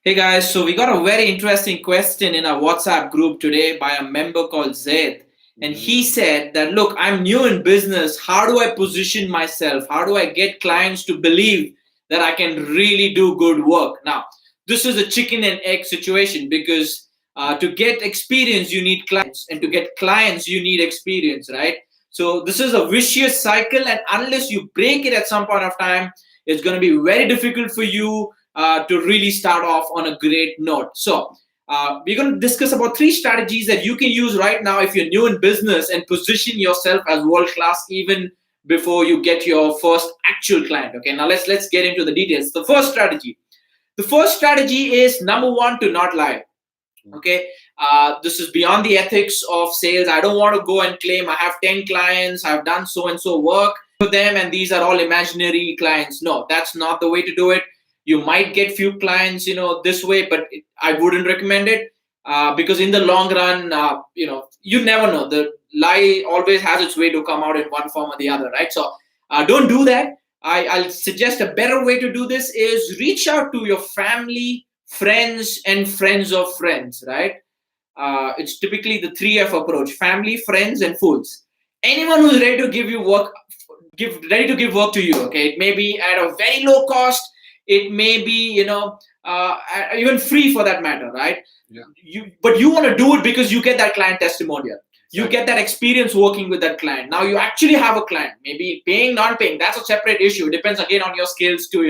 Hey guys, so we got a very interesting question in our WhatsApp group today by a member called Zaid. And he said that, look, I'm new in business. How do I position myself? How do I get clients to believe that I can really do good work? Now, this is a chicken and egg situation because to get experience, you need clients. And to get clients, you need experience, right? So this is a vicious cycle. And unless you break it at some point of time, it's going to be very difficult for you to really start off on a great note. So we're going to discuss about 3 strategies that you can use right now if you're new in business and position yourself as world class even before you get your first actual client. Okay, now let's get into the details. The first strategy is number one, to not lie. Okay, this is beyond the ethics of sales. I don't want to go and claim I have 10 clients, I've done so and so work for them, and these are all imaginary clients. No, that's not the way to do it. You might get few clients, this way, but I wouldn't recommend it because in the long run, you never know. The lie always has its way to come out in one form or the other, right? So don't do that. I'll suggest a better way to do this is reach out to your family, friends, and friends of friends, right? It's typically the 3F approach: family, friends, and fools. Anyone who's ready to give you work, ready to give work to you. Okay, it may be at a very low cost. It may be, even free for that matter, right? Yeah. But you want to do it because you get that client testimonial. You get that experience working with that client. Now you actually have a client, maybe paying, non-paying. That's a separate issue. It depends again on your skills to,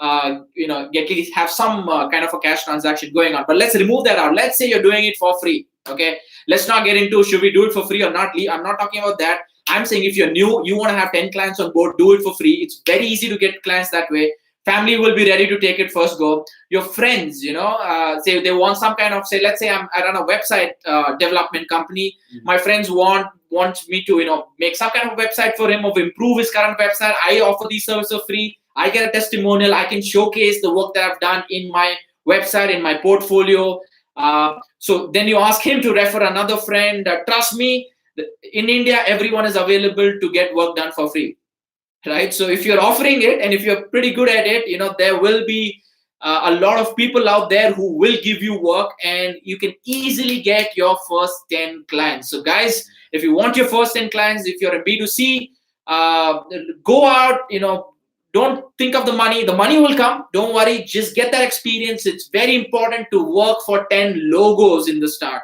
at least have some kind of a cash transaction going on. But let's remove that out. Let's say you're doing it for free. Okay. Let's not get into should we do it for free or not. I'm not talking about that. I'm saying if you're new, you want to have 10 clients on board, do it for free. It's very easy to get clients that way. Family will be ready to take it first go. Your friends, say they want some kind of, say, let's say I run a website development company. My friends want me to, make some kind of website for him or improve his current website. I offer these services for free. I get a testimonial. I can showcase the work that I've done in my website, in my portfolio. So then you ask him to refer another friend. Trust me, in India, everyone is available to get work done for free. Right, so if you're offering it and if you're pretty good at it, there will be a lot of people out there who will give you work, and you can easily get your first 10 clients. So guys, if you want your first 10 clients, if you're a B2C, go out, don't think of the money. The money will come, don't worry, just get that experience. It's very important to work for 10 logos in the start.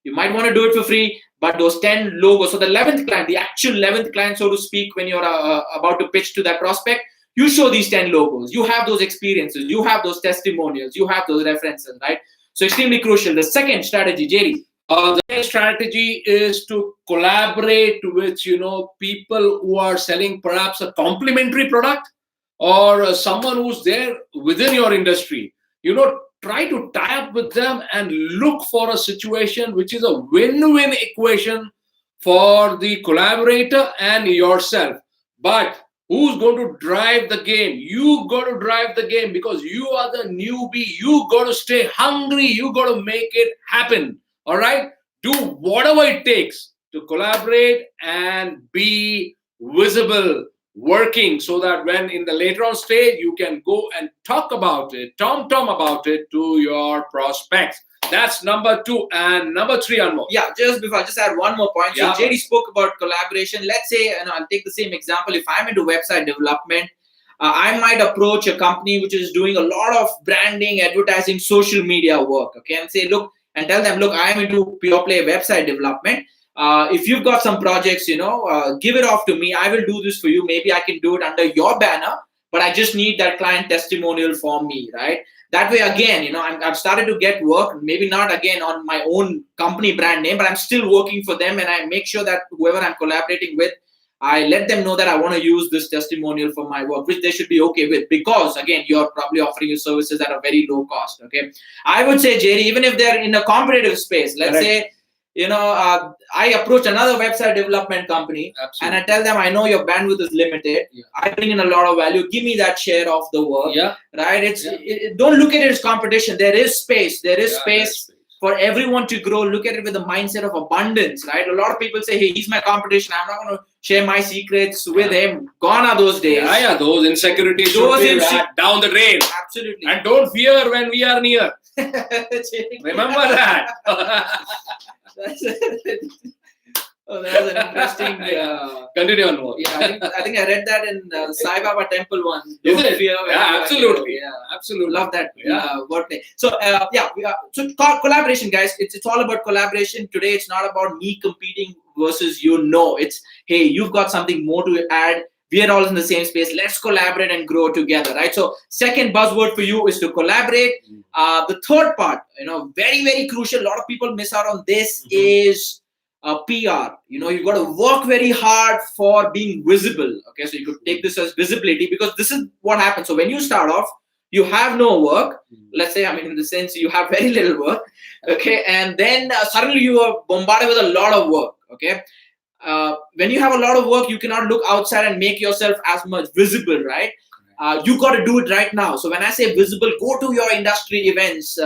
You might want to do it for free, but those 10 logos, so the 11th client, the actual 11th client, so to speak, when you're about to pitch to that prospect, you show these 10 logos. You have those experiences, you have those testimonials, you have those references, right? So extremely crucial. The second strategy, JD. The next strategy is to collaborate with, people who are selling perhaps a complementary product or someone who's there within your industry. Try to tie up with them and look for a situation which is a win-win equation for the collaborator and yourself. But who's going to drive the game? You got to drive the game because you are the newbie. You got to stay hungry. You got to make it happen. All right? Do whatever it takes to collaborate and be visible, working, so that when in the later on stage you can go and talk about it, tom about it to your prospects. That's number 2. And number 3, Anmol. Yeah, just before, I'll just add one more point. Yeah. So JD spoke about collaboration. Let's say, I'll take the same example. If I'm into website development, I might approach a company which is doing a lot of branding, advertising, social media work. Okay, and say, look, and tell them, look, I'm into pure play website development. If you've got some projects, give it off to me. I will do this for you. Maybe I can do it under your banner, but I just need that client testimonial for me, right? That way, again, I've started to get work, maybe not again on my own company brand name, but I'm still working for them, and I make sure that whoever I'm collaborating with, I let them know that I want to use this testimonial for my work, which they should be okay with, because again, you're probably offering your services at a very low cost. Okay, I would say, JD, even if they're in a competitive space, let's say, I approach another website development company. Absolutely. And I tell them, I know your bandwidth is limited. Yeah. I bring in a lot of value. Give me that share of the work. Yeah. Right? Don't look at it as competition. There is space. There is space for everyone to grow, look at it with the mindset of abundance, right? A lot of people say, hey, he's my competition. I'm not going to share my secrets with him. Gone are those days. Yeah, those insecurities Those should be down the drain. Absolutely. And don't fear when we are near. Remember that. Oh, that's an interesting. Continue on more. Yeah, I think I read that in Sai Baba Temple once. Is it? Fear Yeah, absolutely. Yeah, absolutely. Love that. Yeah. Wordplay. So so collaboration, guys. It's all about collaboration. Today, it's not about me competing versus you. No, it's hey, you've got something more to add. We are all in the same space. Let's collaborate and grow together, right? So, second buzzword for you is to collaborate. The third part, very, very crucial. A lot of people miss out on this is PR. You've got to work very hard for being visible. Okay, so you could take this as visibility because this is what happens. So when you start off, you have no work. Let's say, in the sense you have very little work. Okay, and then suddenly you are bombarded with a lot of work. Okay. When you have a lot of work, you cannot look outside and make yourself as much visible, right? You got to do it right now. So when I say visible, go to your industry events,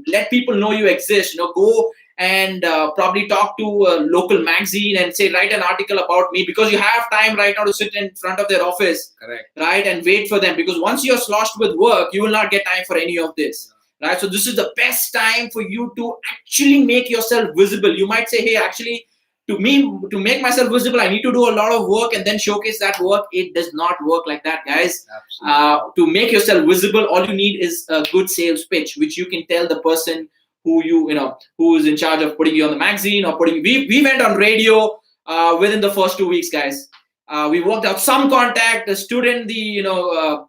let people know you exist. Go and probably talk to a local magazine and say, write an article about me, because you have time right now to sit in front of their office, correct, right, and wait for them. Because once you're sloshed with work, you will not get time for any of this, right? So this is the best time for you to actually make yourself visible. You might say, hey, actually, to make myself visible, I need to do a lot of work and then showcase that work. It does not work like that, guys. To make yourself visible, all you need is a good sales pitch, which you can tell the person who is in charge of putting you on the magazine or we went on radio within the first 2 weeks, guys. We worked out some contact, stood in the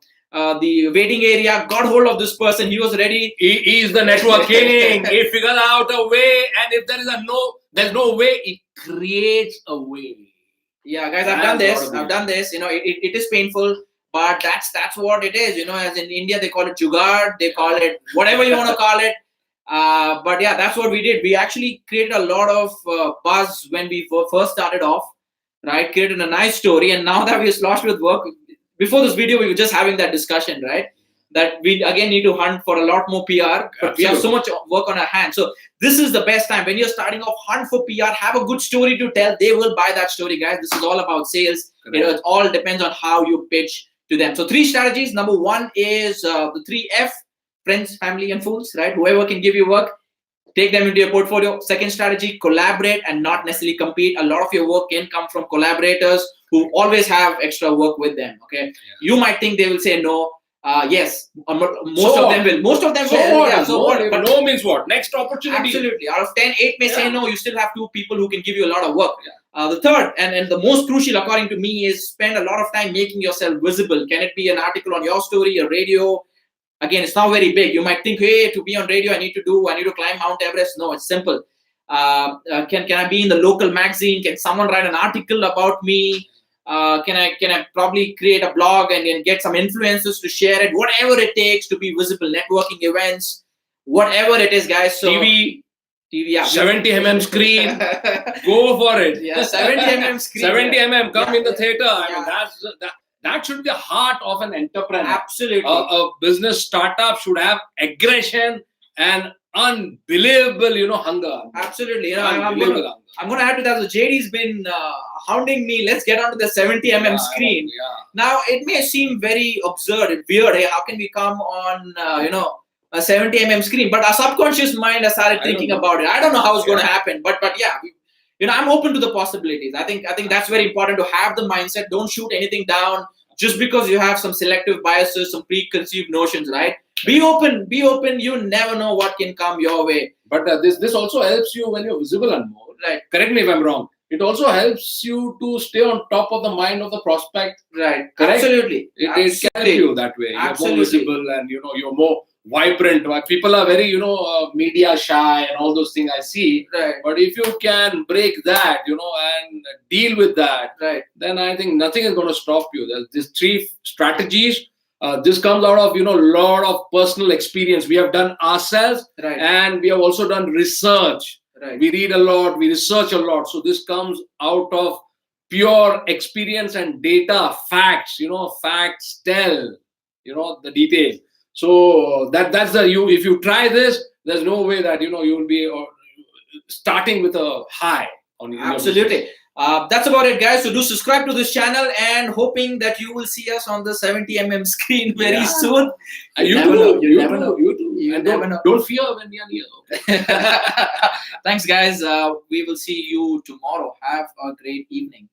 waiting area, got hold of this person. He was ready. He is the networking. He figured out a way, and if there's no way, it creates a way. Yeah, guys, I've done this. It is painful, but that's what it is. As in India, they call it jugaad, they call it whatever you want to call it. But yeah, that's what we did. We actually created a lot of buzz when we first started off, right? Created a nice story, and now that we're sloshed with work, before this video, we were just having that discussion, right? That we again need to hunt for a lot more PR, but we have so much work on our hands. So this is the best time when you're starting off. Hunt for PR, have a good story to tell. They will buy that story, guys. This is all about sales. It all depends on how you pitch to them. So 3 strategies. Number 1 is the 3F: friends, family, and fools. Right? Whoever can give you work, take them into your portfolio. Second strategy: collaborate and not necessarily compete. A lot of your work can come from collaborators who always have extra work with them. Okay, you might think they will say no. Yes, most of them will. Most of them will. What? Yeah, but no means what? Next opportunity. Absolutely. Out of 10, 8 may say no. You still have 2 people who can give you a lot of work. The third and the most crucial, according to me, is spend a lot of time making yourself visible. Can it be an article on your story, a radio? Again, it's not very big. You might think, hey, to be on radio, I need to climb Mount Everest. No, it's simple. Can I be in the local magazine? Can someone write an article about me? Can I probably create a blog and get some influencers to share it? Whatever it takes to be visible, networking events, whatever it is, guys. So TV, yeah, 70 mm screen, go for it. Yeah, 70 mm screen. 70 mm, come in the theater. I mean, that should be the heart of an entrepreneur. Absolutely. A business startup should have aggression and unbelievable, hunger. Absolutely. I'm going to add to that. So JD's been hounding me. Let's get onto the 70 mm screen. Now, it may seem very absurd and weird. Hey, how can we come on, a 70 mm screen? But our subconscious mind has started thinking about it. I don't know how it's going to happen, but yeah. I'm open to the possibilities. I think that's very important to have the mindset. Don't shoot anything down just because you have some selective biases, some preconceived notions, right? Be open. You never know what can come your way. But this also helps you when you're visible and more. Right. Correct me if I'm wrong. It also helps you to stay on top of the mind of the prospect. Right. Correct? Absolutely. It can help you that way. Absolutely. You're more visible and you're more vibrant. People are very media shy and all those things I see. Right. But if you can break that and deal with that, right, then I think nothing is going to stop you. There's these 3 strategies. This comes out of lot of personal experience we have done ourselves, right, and we have also done research. Right. We read a lot, we research a lot. So this comes out of pure experience and data, facts. Facts tell the details. So that's if you try this, there's no way that you will be starting with a high on your Absolutely. That's about it, guys. So do subscribe to this channel, and hoping that you will see us on the 70 screen very Yeah. soon. You never too. know. You You never too. know. You too. You And never know. don't fear when we are near. Thanks, guys. We will see you tomorrow. Have a great evening.